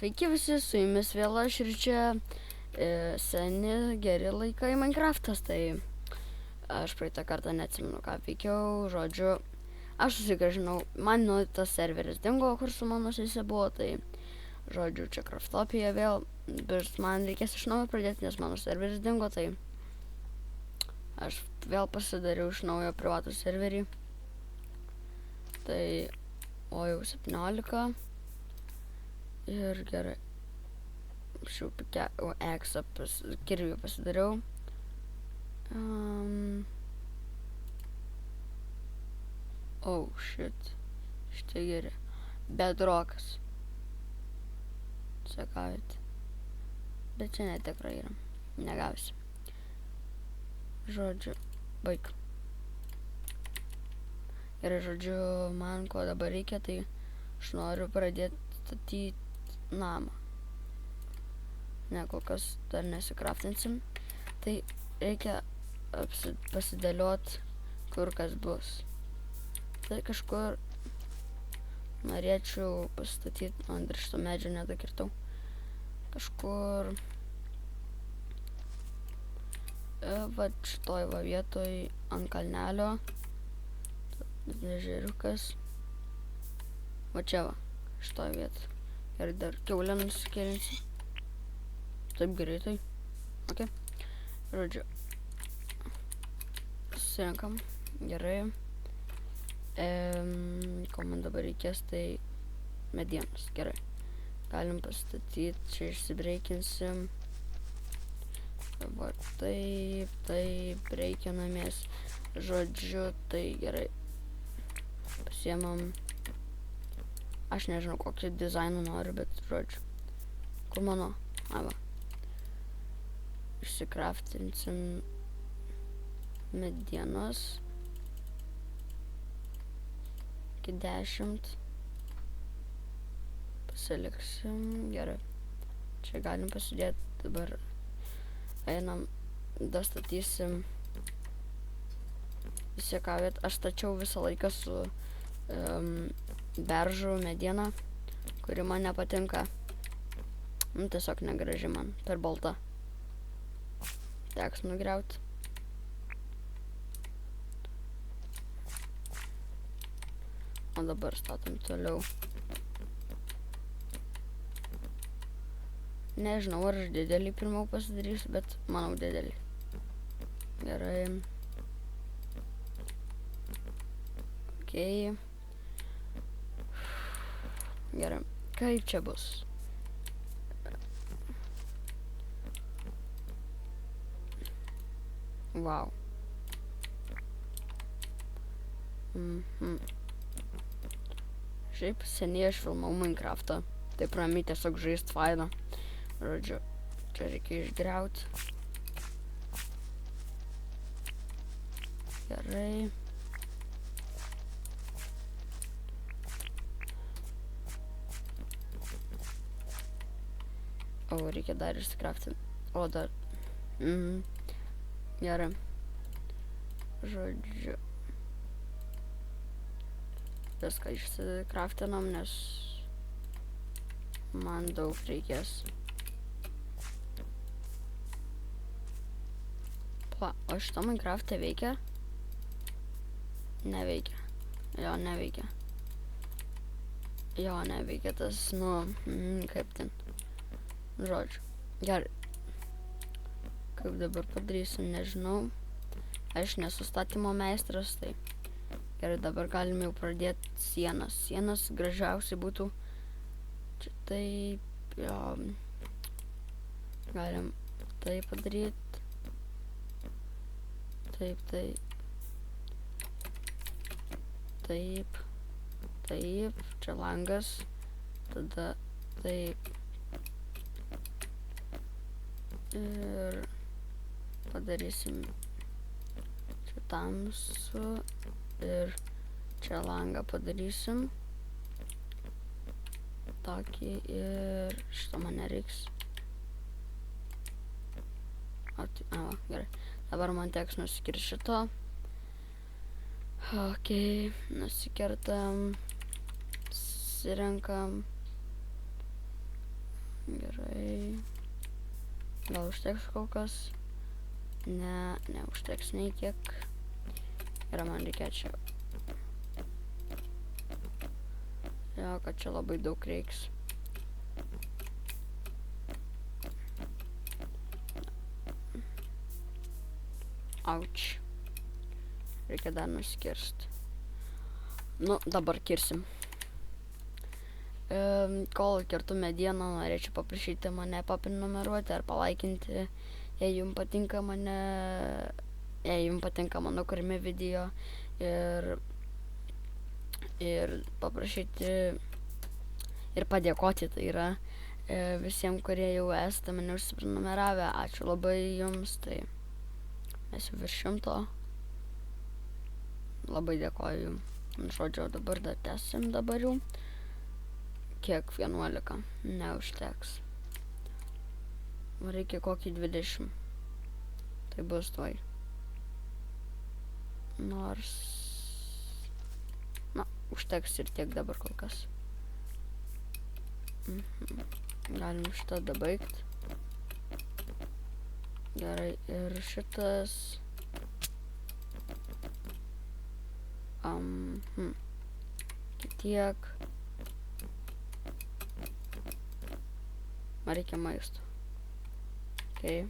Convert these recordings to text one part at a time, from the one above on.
Sveiki visi, su jumis vėl aš ir čia seni geri laikai Minecraftas, tai aš praeitą kartą neatsimenu, ką veikiau, žodžiu, aš susigražinau, man tas serveris dingo, kur su mano sese buvo, tai žodžiu, čia Craftopija vėl, bet man reikės iš naujo pradėti, nes mano serveris dingo, tai aš vėl pasidariau iš naujo privatų serverį, tai o jau 17. Ir gerai. Aš jau eksą kirvį pasidariau. Oh shit. Šitai geri. Bedrockas. Sakavit. Bet čia netikrai yra. Negausi. Žodžiu. Baig. Ir žodžiu, man ko dabar reikia, tai aš noriu pradėti statyti namą. Ne, kol kas dar nesikraftinsim. Tai reikia pasidėliot, kur kas bus. Tai kažkur norėčiau pastatyti, ant šito medžio nedakirtau. Kažkur va šitoj va vietoj ant kalnelio. Ežeriukas. Va čia va, šitoj vietoj. Ir dar kiaulę nusikėlinsiu. Taip greitai. Ok. Žodžiu. Susirenkam. Gerai. Ko man dabar reikės, tai medienos. Gerai. Galim pastatyti. Čia išsibreikinsim. Va taip. Taip. Breikinamės. Žodžiu, tai gerai. Pasiemam. Aš nežinau, kokį dizainą noriu, bet žodžiu. Kur mano? Va. Išsikraftinsim medienos. Iki 10. Pasiliksim. Gerai. Čia galim pasidėti. Dabar einam. Dastatysim. Įsiekavėt. Aš stačiau visą laiką su beržų medieną, kuri man nepatinka. Tiesiog negraži man, per balta. Teks nugriauti. O dabar statom toliau. Nežinau, ar aš didelį pirmiau pasidarysiu, bet manau didelį. Gerai. Okei. Gerai, kaip čia bus? Wow. Šiaip seniai aš filmau Minecraftą. Taip ramiai tiesiog žaist fainą. Žodžiu, čia reikia išgriauti. Gerai. O, reikia dar išsikraftinti. O, dar. Gerai. Žodžiu. Viską išsikraftinam, nes man daug reikės. O šitą Minecraft'e veikia? Neveikia. Jo, neveikia. Jo, neveikia tas, kaip ten. Žodžiu. Gerai. Kaip dabar padarysim, nežinau. Aš nesu statymo meistras, tai gerai, dabar galim jau pradėti sienas. Sienas gražiausiai būtų čia taip, jo. Galim taip padaryti. Taip, taip. Taip. Taip. Čia langas. Tada taip. Ir padarysim čia tamsų ir čia langą padarysim tokį ir šito man nereiks. Gerai. Dabar man teks nusikirti šito. Ok, nusikertam, susirenkam. Gerai. Gal užteks kol kas? Ne, neužteks nei kiek. Ir man reikia čia. Jo, kad čia labai daug reiks. Auč. Reikia dar nuskirst. Nu, dabar kirsim. Kol kertu medieną, norėčiau paprašyti mane paprenumeruoti ar palaikinti, jei jums patinka mano kuriami video ir paprašyti ir padėkoti, tai yra visiems, kurie jau esate mane užsiprenumeravę. Ačiū labai jums, tai mes jau virš 100. Labai dėkoju jums. Žodžiu, dabar dar tęsim dabar jau. Kiek 11? Neužteks. Reikia kokį 20. Tai bus tuoj. Nors... Na, užteks ir tiek dabar kol kas. Galim šitą dabaigt. Gerai, ir šitas... Tiek. Man reikia maisto. Okay.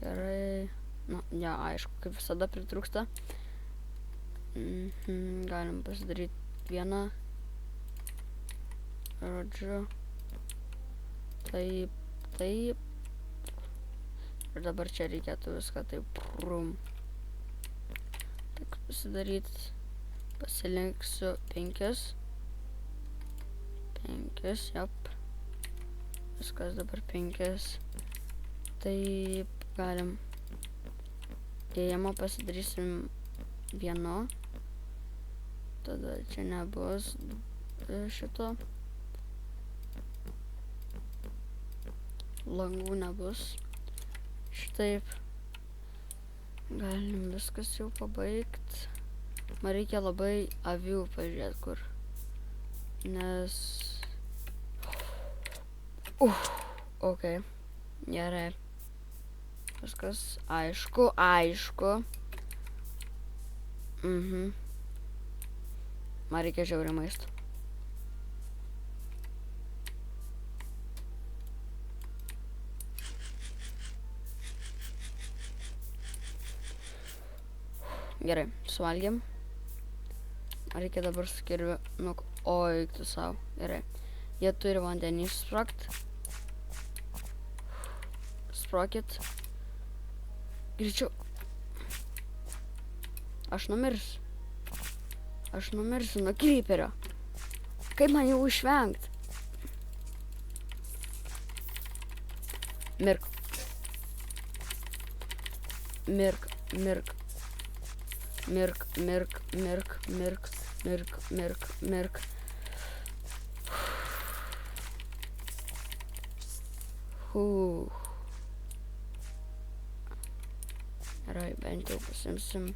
Gerai. Na, ne, aišku, kaip visada pritrūksta. Galim pasidaryti vieną. Žodžiu. Taip, taip. Ir dabar čia reikėtų viską taip Tik pasidaryti. Pasilinksiu 5. 5, jop. Viskas dabar 5. Taip, galim. Įėjimą pasidarysim 1. Tada čia nebus šito. Langų nebus. Štaip. Galim viskas jau pabaigt. Man reikia labai avių pažiūrėti, kur. Nes... Ok. Gerai. Viskas aišku. Man reikia žiauriai maisto. Gerai, suvalgėm. Reikia dabar skirvių. Nu, oi, tu savo. Gerai. Jie turi vandenį išspragt. Sprokit. Greičiau. Aš numirsiu. Aš numirsiu nuo kryperio. Kaip man jau išvengt? Mirk. Mirk, mirk. Mirk, mirk, mirk, mirk, mirk, mirk, mirk. Gerai, bent jau pasimsim.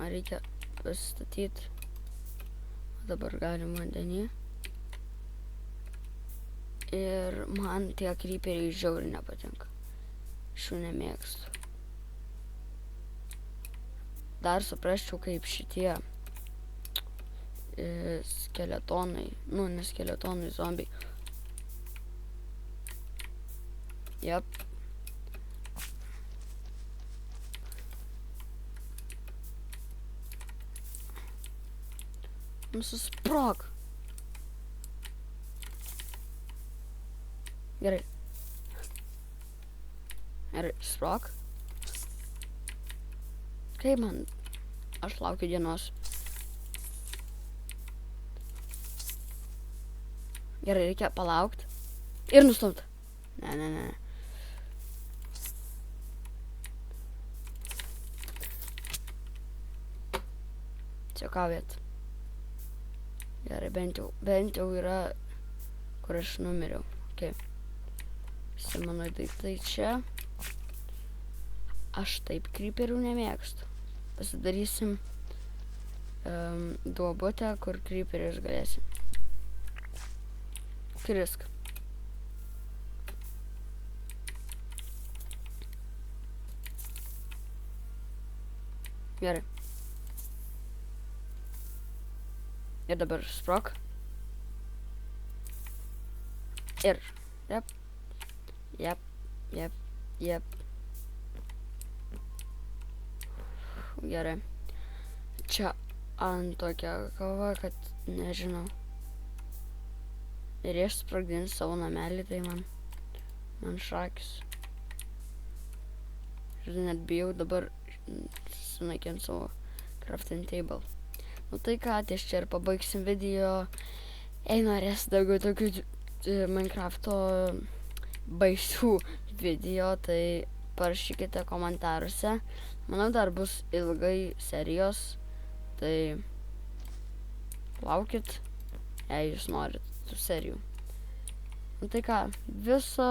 Man reikia pasistatyti. Dabar galim vandenį. Ir man tie kryperiai žiauriai nepatinka. Šių nemėgstu. Dar suprasčiau, kaip šitie skeletonai, nu, ne skeletonai, zombiai. Jep. Susprog. Gerai. Gerai, sprog. Kaip man? Aš laukiu dienos. Gerai, reikia palaukti. Ir nustumti. Ne. Ciekaujat. Gerai, bent jau yra, kur aš numiriau. Ok. Visi mano daiktai čia. Aš taip kryperių nemėgstu. Pasidarysim duobutę, kur creeperis galėsi. Krisk. Gerai. Ir dabar sprok. Ir. Jep. Gerai. Čia ant tokia kova, kad nežinau. Ir aš sprogdinsiu savo namelį, tai man šakis. Ir net bijau dabar sunaikinti savo crafting table. Nu tai ką, ties čia ir pabaigsim video. Jei norės daugiau tokių Minecrafto baisių video, tai parašykite komentaruose. Manau, dar bus ilgai serijos, tai laukit, jei jūs norit tų serijų. Nu tai ką, viso